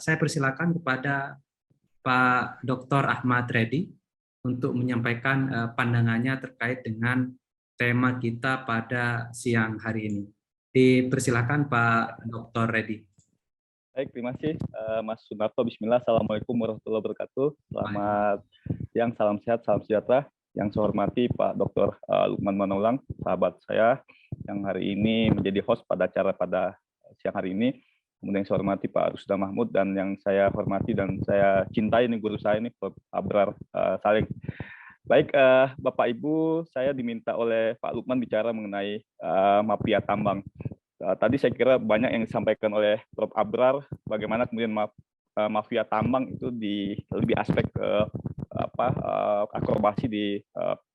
saya persilakan kepada Pak Dr. Ahmad Reddy untuk menyampaikan pandangannya terkait dengan tema kita pada siang hari ini. Dipersilakan Pak Dr. Reddy. Baik, terima kasih Mas Sunarto. Bismillah, Assalamualaikum warahmatullahi wabarakatuh. Selamat siang, salam sehat, salam sejahtera. Yang saya hormati Pak Dr. Lukman Manaulang, sahabat saya yang hari ini menjadi host pada acara pada siang hari ini. Kemudian yang saya hormati Pak Rusda Mahmud, dan yang saya hormati dan saya cintai ini guru saya ini Pak Abrar Saling. Baik, Bapak Ibu, saya diminta oleh Pak Lukman bicara mengenai mafia tambang. Tadi saya kira banyak yang disampaikan oleh Prof. Abrar, bagaimana kemudian mafia tambang itu di lebih aspek akrobasi di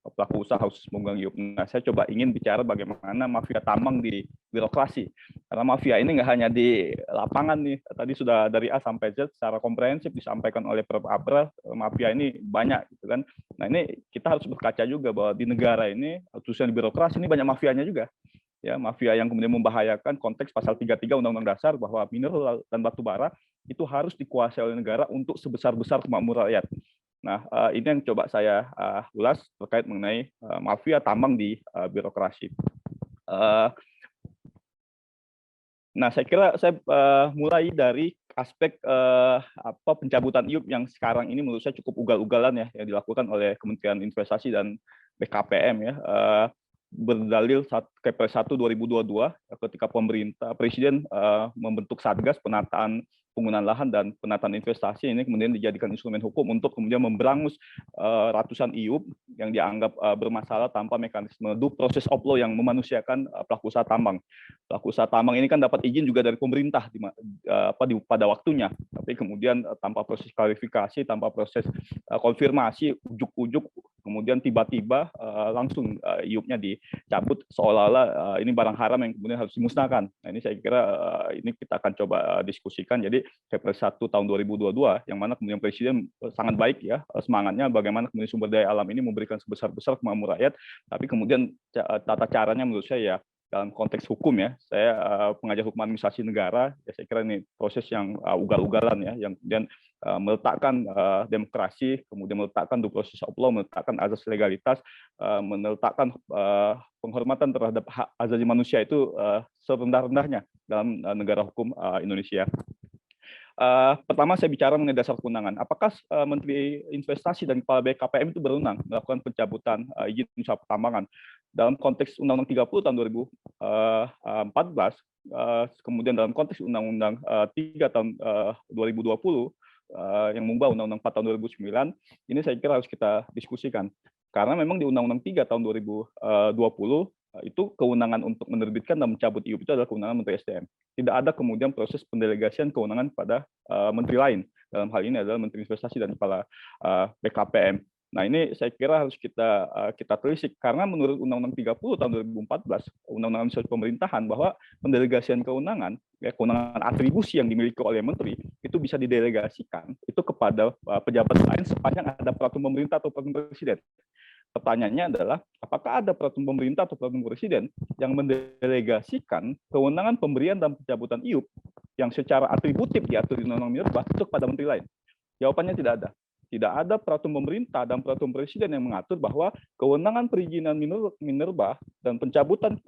pelaku usaha khusus pemegang IUP. Nah, saya coba ingin bicara bagaimana mafia tambang di birokrasi. Karena mafia ini nggak hanya di lapangan nih, tadi sudah dari A sampai Z secara komprehensif disampaikan oleh Prof. Abrar, mafia ini banyak gitu kan. Nah, ini kita harus berkaca juga bahwa di negara ini, khususnya di birokrasi ini banyak mafianya juga. Ya, mafia yang kemudian membahayakan konteks pasal 33 Undang-Undang Dasar bahwa mineral dan batu bara itu harus dikuasai oleh negara untuk sebesar-besar kemakmuran rakyat. Nah, ini yang coba saya ulas terkait mengenai mafia tambang di birokrasi. Nah, saya kira saya mulai dari aspek pencabutan IUP yang sekarang ini menurut saya cukup ugal-ugalan ya, yang dilakukan oleh Kementerian Investasi dan BKPM ya. Berdalil Kepres 1 2022 ketika Presiden membentuk Satgas penataan penggunaan lahan dan penataan investasi, ini kemudian dijadikan instrumen hukum untuk kemudian memberangus ratusan IUP yang dianggap bermasalah tanpa mekanisme due process of law yang memanusiakan pelaku usaha tambang. Pelaku usaha tambang ini kan dapat izin juga dari pemerintah pada waktunya, tapi kemudian tanpa proses klarifikasi, tanpa proses konfirmasi, ujuk-ujuk kemudian tiba-tiba langsung IUP-nya dicabut seolah-olah ini barang haram yang kemudian harus dimusnahkan. Nah, ini saya kira ini kita akan coba diskusikan. Jadi Kepres 1 tahun 2022 yang mana kemudian Presiden sangat baik ya semangatnya bagaimana kemudian sumber daya alam ini memberikan sebesar-besar kemakmuran rakyat, tapi kemudian tata caranya menurut saya ya dalam konteks hukum ya, saya pengajar hukum administrasi negara, ya saya kira ini proses yang ugal-ugalan ya, yang kemudian meletakkan demokrasi, kemudian meletakkan due process of law, meletakkan azas legalitas, meletakkan penghormatan terhadap hak asasi manusia itu serendah-rendahnya dalam negara hukum Indonesia. Pertama saya bicara mengenai dasar kewenangan. Apakah Menteri Investasi dan Kepala BKPM itu berwenang melakukan pencabutan izin usaha pertambangan dalam konteks Undang-Undang 30 tahun 2014, kemudian dalam konteks Undang-Undang 3 tahun 2020 yang mengubah Undang-Undang 4 tahun 2009, ini saya kira harus kita diskusikan. Karena memang di Undang-Undang 3 tahun 2020 itu kewenangan untuk menerbitkan dan mencabut IUP itu adalah kewenangan Menteri SDM. Tidak ada kemudian proses pendelegasian kewenangan pada menteri lain. Dalam hal ini adalah Menteri Investasi dan Kepala BKPM. Nah, ini saya kira harus kita telisik karena menurut Undang-Undang 30 tahun 2014 Undang-Undang Administrasi Pemerintahan bahwa pendelegasian kewenangan, ya, kewenangan atribusi yang dimiliki oleh menteri itu bisa didelegasikan itu kepada pejabat lain sepanjang ada peraturan pemerintah atau peraturan presiden. Pertanyaannya adalah, apakah ada peraturan pemerintah atau peraturan presiden yang mendelegasikan kewenangan pemberian dan pencabutan IUP yang secara atributif diatur di Undang-Undang Minerba itu kepada menteri lain? Jawabannya tidak ada. Tidak ada peraturan pemerintah dan peraturan presiden yang mengatur bahwa kewenangan perizinan minerba dan pencabutan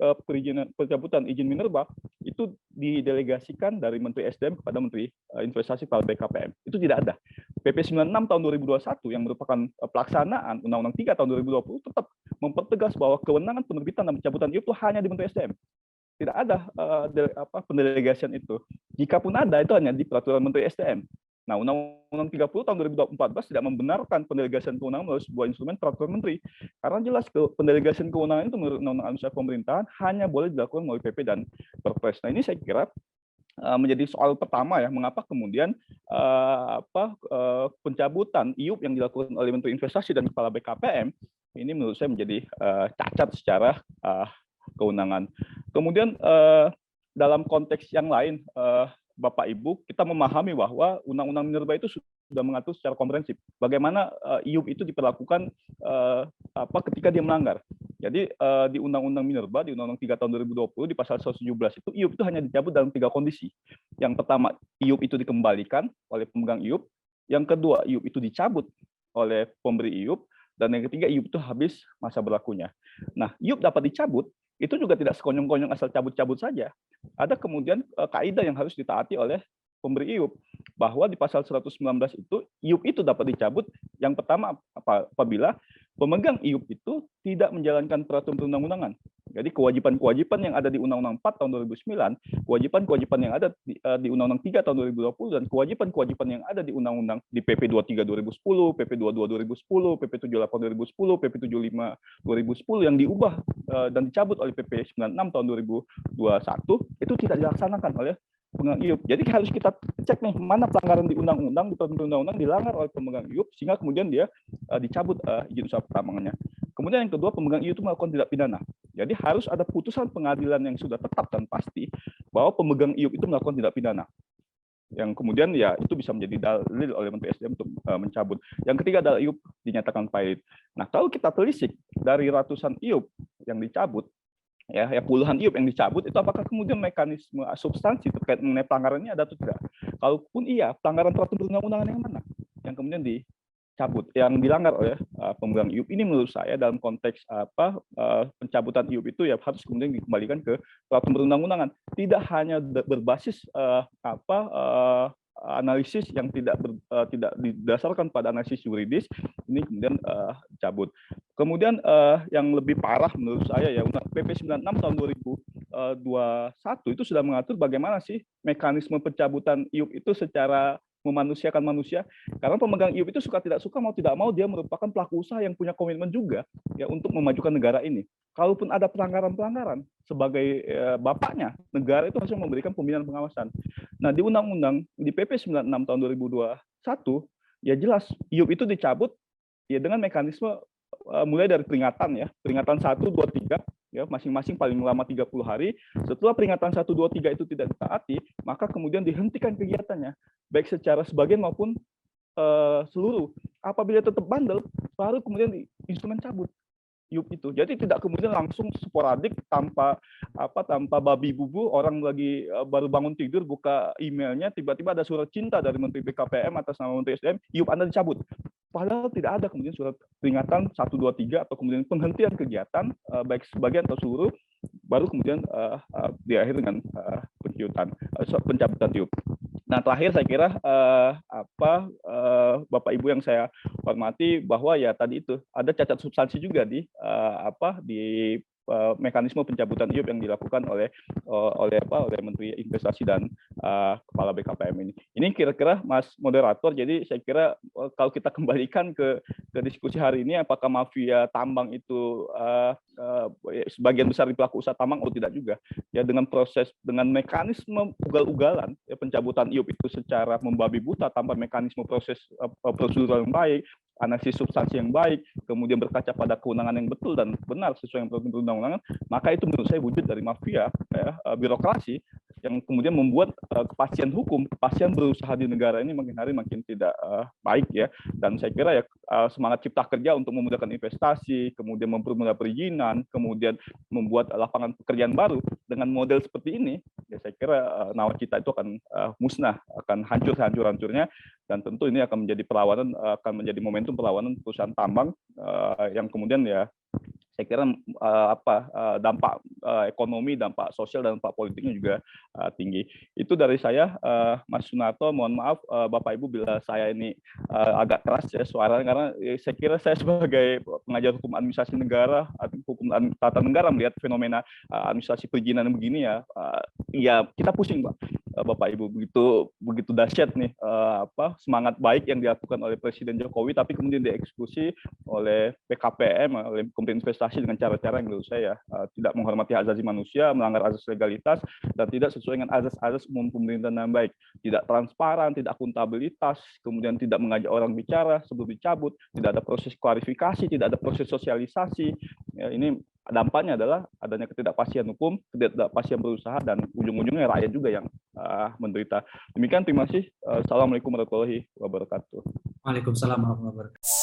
izin minerba itu didelegasikan dari Menteri SDM kepada Menteri Investasi Kepala BKPM. Itu tidak ada. PP 96 tahun 2021 yang merupakan pelaksanaan Undang-Undang 3 tahun 2020 tetap mempertegas bahwa kewenangan penerbitan dan pencabutan itu hanya di Menteri SDM. Tidak ada pendelegasian itu. Jikapun ada, itu hanya di peraturan Menteri SDM. Nah, Undang-Undang 30 tahun 2014 tidak membenarkan pendelegasian kewenangan melalui sebuah instrumen peraturan menteri. Karena jelas pendelegasian kewenangan itu menurut Undang-Undang Administrasi Pemerintahan hanya boleh dilakukan melalui PP dan Perpres. Nah, ini saya kira menjadi soal pertama ya, mengapa kemudian pencabutan IUP yang dilakukan oleh Menteri Investasi dan Kepala BKPM ini menurut saya menjadi cacat secara kewenangan. Kemudian dalam konteks yang lain, Bapak Ibu, kita memahami bahwa Undang-Undang Minerba itu sudah mengatur secara komprehensif bagaimana IUP itu diperlakukan ketika dia melanggar. Jadi di Undang-Undang Minerba, di Undang-Undang 3 tahun 2020 di pasal 117 itu IUP itu hanya dicabut dalam 3 kondisi. Yang pertama, IUP itu dikembalikan oleh pemegang IUP. Yang kedua, IUP itu dicabut oleh pemberi IUP. Dan yang ketiga, IUP itu habis masa berlakunya. Nah, IUP dapat dicabut, itu juga tidak sekonyong-konyong asal cabut-cabut saja. Ada kemudian kaidah yang harus ditaati oleh pemberi IUP, bahwa di pasal 119 itu, IUP itu dapat dicabut yang pertama apabila pemegang IUP itu tidak menjalankan peraturan perundang-undangan. Jadi kewajiban-kewajiban yang ada di Undang-Undang 4 tahun 2009, kewajiban-kewajiban yang ada di Undang-Undang 3 tahun 2020, dan kewajiban-kewajiban yang ada di Undang-Undang di PP 23 2010, PP 22 2010, PP 78 2010, PP 75 2010 yang diubah dan dicabut oleh PP 96 tahun 2021 itu tidak dilaksanakan oleh pemegang IUP. Jadi harus kita cek nih mana pelanggaran di undang-undang, di perundang-undang dilanggar oleh pemegang IUP sehingga kemudian dia dicabut izin usaha pertambangannya. Kemudian yang kedua, pemegang IUP itu melakukan tindak pidana. Jadi harus ada putusan pengadilan yang sudah tetap dan pasti bahwa pemegang IUP itu melakukan tindak pidana. Yang kemudian ya itu bisa menjadi dalil oleh Menteri SDM untuk mencabut. Yang ketiga adalah IUP dinyatakan valid. Nah, kalau kita telisik dari ratusan IUP yang dicabut, ya puluhan IUP yang dicabut, itu apakah kemudian mekanisme substansi terkait mengenai pelanggarannya ada atau tidak? Kalaupun iya, pelanggaran peraturan perundang-undangan yang mana yang kemudian dicabut, yang dilanggar oleh pemegang IUP? Ini menurut saya dalam konteks pencabutan IUP itu ya harus kemudian dikembalikan ke peraturan perundang-undangan, tidak hanya berbasis analisis yang tidak didasarkan pada analisis yuridis, ini kemudian dicabut. Kemudian yang lebih parah menurut saya ya, PP 96 tahun 2021 itu sudah mengatur bagaimana sih mekanisme pencabutan IUP itu secara memanusiakan manusia, karena pemegang IUP itu suka tidak suka, mau tidak mau dia merupakan pelaku usaha yang punya komitmen juga ya untuk memajukan negara ini. Kalaupun ada pelanggaran-pelanggaran, sebagai bapaknya negara itu harus memberikan pembinaan pengawasan. Nah, di undang-undang di PP 96 tahun 2021 ya jelas IUP itu dicabut ya dengan mekanisme mulai dari peringatan ya, peringatan 1, 2, 3 ya, masing-masing paling lama 30 hari. Setelah peringatan 1, 2, 3 itu tidak ditaati, maka kemudian dihentikan kegiatannya, baik secara sebagian maupun seluruh. Apabila tetap bandel, baru kemudian instrumen cabut IUP itu. Jadi tidak kemudian langsung sporadik tanpa babi bubu, orang lagi baru bangun tidur buka emailnya, tiba-tiba ada surat cinta dari Menteri BKPM atas nama Menteri SDM, IUP Anda dicabut. Padahal tidak ada kemudian surat peringatan 1, 2, 3 atau kemudian penghentian kegiatan baik sebagian atau seluruh, baru kemudian diakhiri dengan pencabutan IUP. Nah, terakhir saya kira Bapak Ibu yang saya hormati, bahwa ya tadi itu ada cacat substansi juga di mekanisme pencabutan IUP yang dilakukan oleh Menteri Investasi dan Kepala BKPM ini. Ini kira-kira Mas Moderator, jadi saya kira kalau kita kembalikan ke diskusi hari ini, apakah mafia tambang itu sebagian besar di pelaku usaha tambang atau tidak juga? Ya dengan mekanisme ugal-ugalan ya, pencabutan IUP itu secara membabi buta tanpa mekanisme proses prosedural yang baik, analisis substansi yang baik, kemudian berkaca pada kewenangan yang betul dan benar sesuai dengan perundang-undangan, maka itu menurut saya wujud dari mafia ya, birokrasi yang kemudian membuat kepastian hukum, kepastian berusaha di negara ini makin hari makin tidak baik ya. Dan saya kira ya semangat cipta kerja untuk memudahkan investasi, kemudian mempermudah perizinan, kemudian membuat lapangan pekerjaan baru dengan model seperti ini, ya saya kira nawacita itu akan musnah, akan hancur-hancurnya, dan tentu ini akan menjadi perlawanan, akan menjadi momentum perlawanan perusahaan tambang yang kemudian ya saya kira dampak ekonomi, dampak sosial, dan dampak politiknya juga tinggi. Itu dari saya, Mas Sunarto. Mohon maaf Bapak Ibu bila saya ini agak keras ya suaranya, karena saya kira saya sebagai pengajar hukum administrasi negara, hukum tata negara, melihat fenomena administrasi perizinan begini ya, ya kita pusing Bapak Ibu, begitu dahsyat nih semangat baik yang dilakukan oleh Presiden Jokowi, tapi kemudian dieksekusi oleh BKPM, oleh Kementerian Investasi dengan cara-cara yang menurut saya tidak menghormati hak asasi manusia, melanggar azas legalitas, dan tidak sesuai dengan azas-azas umum pemerintahan yang baik. Tidak transparan, tidak akuntabilitas, kemudian tidak mengajak orang bicara sebelum dicabut, tidak ada proses klarifikasi, tidak ada proses sosialisasi. Ya, ini dampaknya adalah adanya ketidakpastian hukum, ketidakpastian berusaha, dan ujung-ujungnya rakyat juga yang menderita. Demikian, terima kasih. Assalamualaikum warahmatullahi wabarakatuh. Waalaikumsalam warahmatullahi wabarakatuh.